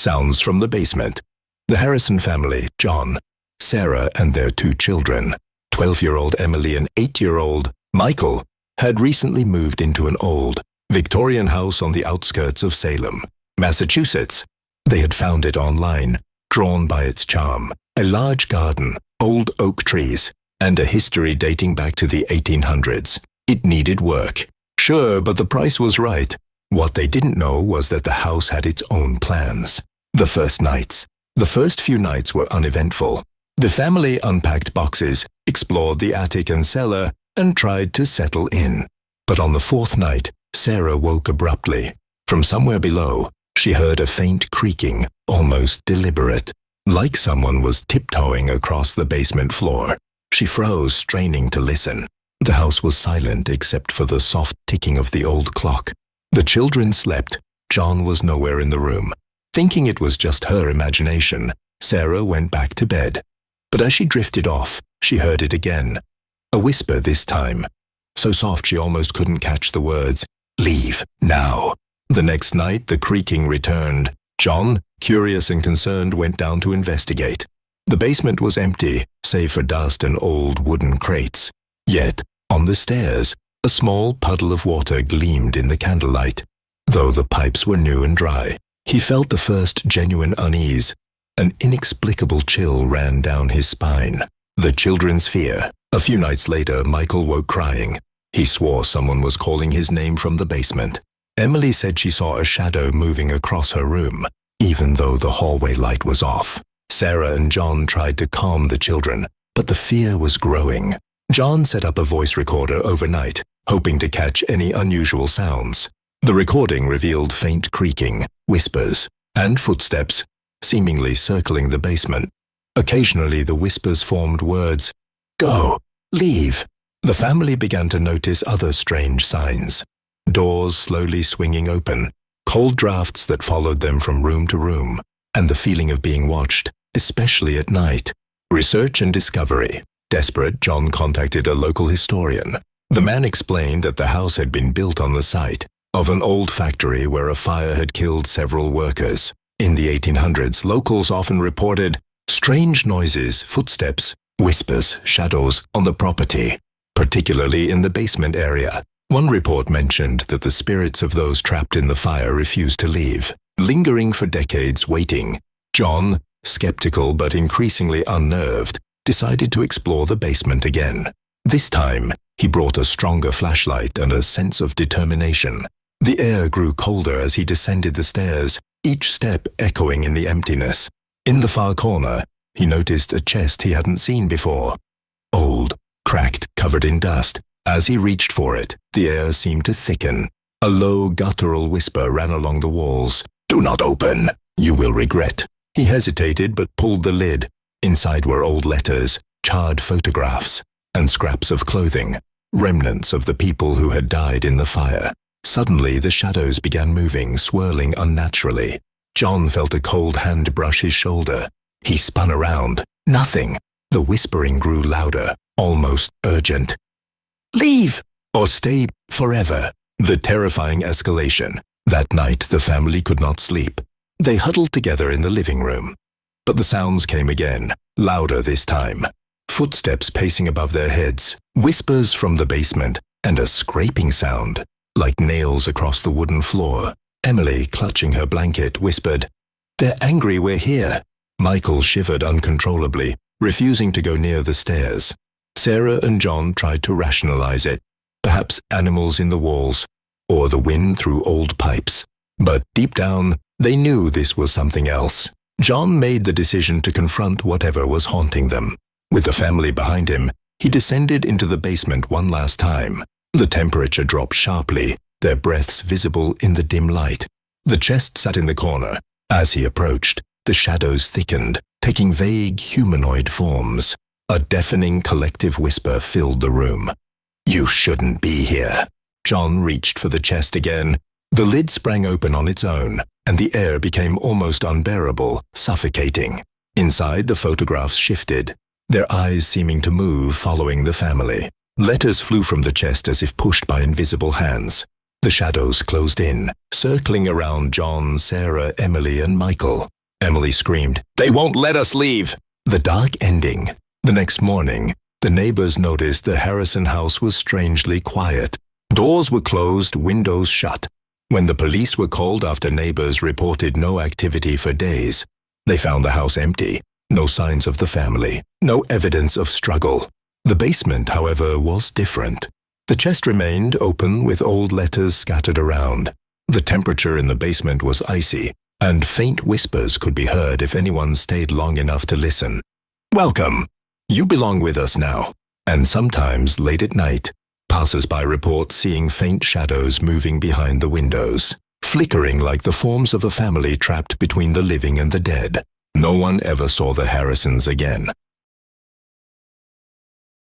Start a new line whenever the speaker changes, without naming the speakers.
Sounds from the basement. The Harrison family, John, Sarah and their 2 children, 12-year-old Emily and 8-year-old Michael, had recently moved into an old, Victorian house on the outskirts of Salem, Massachusetts. They had found it online, drawn by its charm. A large garden, old oak trees, and a history dating back to the 1800s. It needed work. Sure, but the price was right. What they didn't know was that the house had its own plans. The first few nights were uneventful. The family unpacked boxes, explored the attic and cellar, and tried to settle in. But on the 4th night, Sarah woke abruptly. From somewhere below, she heard a faint creaking, almost deliberate, like someone was tiptoeing across the basement floor. She froze, straining to listen. The house was silent except for the soft ticking of the old clock. The children slept. John was nowhere in the room. Thinking it was just her imagination, Sarah went back to bed. But as she drifted off, she heard it again. A whisper this time, so soft she almost couldn't catch the words, "Leave, now." The next night, the creaking returned. John, curious and concerned, went down to investigate. The basement was empty, save for dust and old wooden crates. Yet, on the stairs, a small puddle of water gleamed in the candlelight. Though the pipes were new and dry, he felt the first genuine unease. An inexplicable chill ran down his spine. The children's fear. A few nights later, Michael woke crying. He swore someone was calling his name from the basement. Emily said she saw a shadow moving across her room, even though the hallway light was off. Sarah and John tried to calm the children, but the fear was growing. John set up a voice recorder overnight, hoping to catch any unusual sounds. The recording revealed faint creaking, whispers, and footsteps, seemingly circling the basement. Occasionally the whispers formed words, "Go, leave." The family began to notice other strange signs. Doors slowly swinging open, cold drafts that followed them from room to room, and the feeling of being watched, especially at night. Research and discovery. Desperate, John contacted a local historian. The man explained that the house had been built on the site of an old factory where a fire had killed several workers. In the 1800s, locals often reported strange noises, footsteps, whispers, shadows on the property, particularly in the basement area. One report mentioned that the spirits of those trapped in the fire refused to leave, lingering for decades waiting. John, skeptical but increasingly unnerved, decided to explore the basement again. This time, he brought a stronger flashlight and a sense of determination. The air grew colder as he descended the stairs, each step echoing in the emptiness. In the far corner, he noticed a chest he hadn't seen before. Old, cracked, covered in dust. As he reached for it, the air seemed to thicken. A low, guttural whisper ran along the walls. "Do not open. You will regret." He hesitated but pulled the lid. Inside were old letters, charred photographs, and scraps of clothing, remnants of the people who had died in the fire. Suddenly, the shadows began moving, swirling unnaturally. John felt a cold hand brush his shoulder. He spun around. Nothing. The whispering grew louder, almost urgent. "Leave! Or stay forever." The terrifying escalation. That night, the family could not sleep. They huddled together in the living room. But the sounds came again, louder this time. Footsteps pacing above their heads, whispers from the basement, and a scraping sound, like nails across the wooden floor. Emily, clutching her blanket, whispered, "They're angry we're here." Michael shivered uncontrollably, refusing to go near the stairs. Sarah and John tried to rationalize it. Perhaps animals in the walls, or the wind through old pipes. But deep down, they knew this was something else. John made the decision to confront whatever was haunting them. With the family behind him, he descended into the basement one last time. The temperature dropped sharply, their breaths visible in the dim light. The chest sat in the corner. As he approached, the shadows thickened, taking vague humanoid forms. A deafening collective whisper filled the room. "You shouldn't be here." John reached for the chest again. The lid sprang open on its own, and the air became almost unbearable, suffocating. Inside, the photographs shifted, their eyes seeming to move following the family. Letters flew from the chest as if pushed by invisible hands. The shadows closed in, circling around John, Sarah, Emily, and Michael. Emily screamed, "They won't let us leave!" The dark ending. The next morning, the neighbors noticed the Harrison house was strangely quiet. Doors were closed, windows shut. When the police were called after neighbors reported no activity for days, they found the house empty. No signs of the family. No evidence of struggle. The basement, however, was different. The chest remained open with old letters scattered around. The temperature in the basement was icy, and faint whispers could be heard if anyone stayed long enough to listen. "Welcome. You belong with us now." And sometimes, late at night, passers-by report seeing faint shadows moving behind the windows, flickering like the forms of a family trapped between the living and the dead. No one ever saw the Harrisons again.